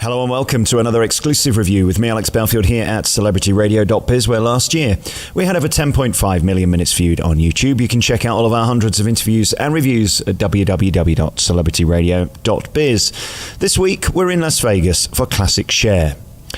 Hello and welcome to another exclusive review with me, Alex Belfield, here at celebrityradio.biz, where last year we had over 10.5 million minutes viewed on YouTube. You can check out all of our hundreds of interviews and reviews at www.celebrityradio.biz. This week we're in Las Vegas for classic Cher.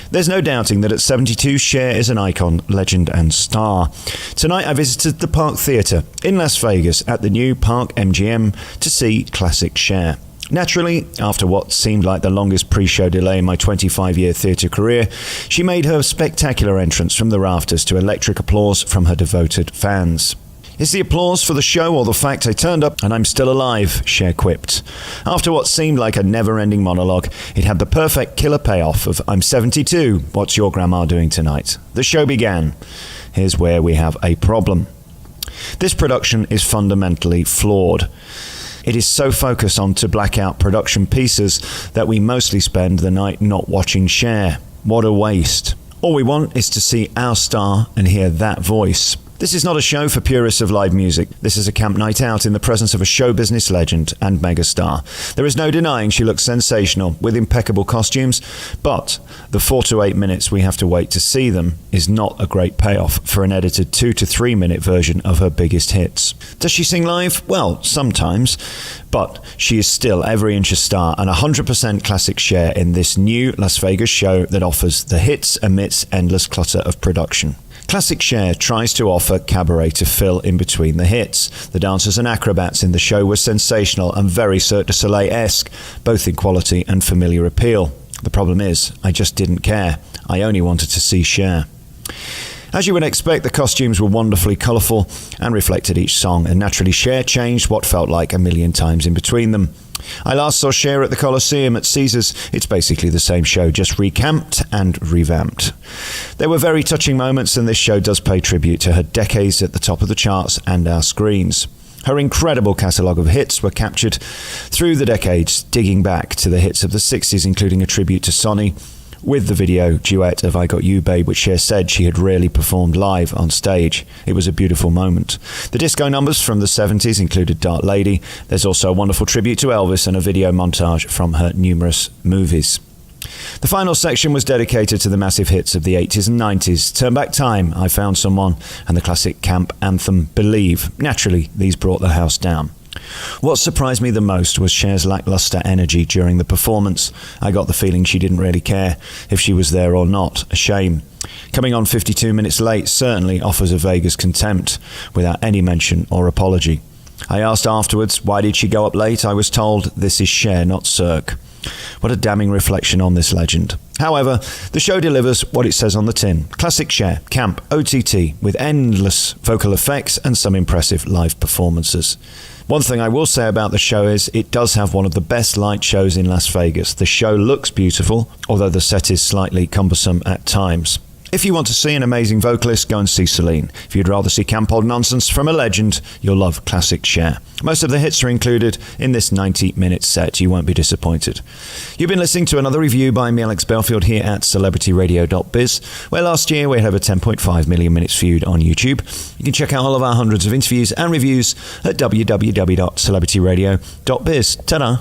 There's no doubting that at 72, Cher is an icon, legend and star. Tonight I visited the Park Theatre in Las Vegas at the new Park MGM to see classic Cher. Naturally, after what seemed like the longest pre-show delay in my 25-year theatre career, she made her spectacular entrance from the rafters to electric applause from her devoted fans. Is the applause for the show or the fact I turned up and I'm still alive? Cher quipped. After what seemed like a never-ending monologue, it had the perfect killer payoff of "I'm 72, what's your grandma doing tonight?" The show began. Here's where we have a problem. This production is fundamentally flawed. It is so focused on to blackout production pieces that we mostly spend the night not watching Cher. What a waste. All we want is to see our star and hear that voice. This is not a show for purists of live music. This is a camp night out in the presence of a show business legend and megastar. There is no denying she looks sensational with impeccable costumes, but the 4 to 8 minutes we have to wait to see them is not a great payoff for an edited 2 to 3 minute version of her biggest hits. Does she sing live? Well, sometimes, but she is still every inch a star and 100% classic Cher in this new Las Vegas show that offers the hits amidst endless clutter of production. Classic Cher tries to offer cabaret to fill in between the hits. The dancers and acrobats in the show were sensational and very Cirque du Soleil-esque, both in quality and familiar appeal. The problem is, I just didn't care. I only wanted to see Cher. As you would expect, the costumes were wonderfully colourful and reflected each song, and naturally Cher changed what felt like a million times in between them. I last saw Cher at the Coliseum at Caesars. It's basically the same show, just recamped and revamped. There were very touching moments, and this show does pay tribute to her decades at the top of the charts and our screens. Her incredible catalogue of hits were captured through the decades, digging back to the hits of the 60s, including a tribute to Sonny, with the video duet of "I Got You Babe," which Cher said she had rarely performed live on stage. It was a beautiful moment. The disco numbers from the 70s included "Dark Lady." There's also a wonderful tribute to Elvis and a video montage from her numerous movies. The final section was dedicated to the massive hits of the 80s and 90s. "Turn Back Time," "I Found Someone," and the classic camp anthem "Believe." Naturally, these brought the house down. What surprised me the most was Cher's lackluster energy during the performance. I got the feeling she didn't really care if she was there or not. A shame. Coming on 52 minutes late certainly offers a Vegas contempt, without any mention or apology. I asked afterwards, why did she go up late? I was told, this is Cher, not Cirque. What a damning reflection on this legend. However, the show delivers what it says on the tin. Classic Cher, camp, OTT, with endless vocal effects and some impressive live performances. One thing I will say about the show is it does have one of the best light shows in Las Vegas. The show looks beautiful, although the set is slightly cumbersome at times. If you want to see an amazing vocalist, go and see Celine. If you'd rather see camp old nonsense from a legend, you'll love classic Cher. Most of the hits are included in this 90-minute set. You won't be disappointed. You've been listening to another review by me, Alex Belfield, here at celebrityradio.biz, where last year we had over 10.5 million minutes viewed on YouTube. You can check out all of our hundreds of interviews and reviews at www.celebrityradio.biz. Ta-da!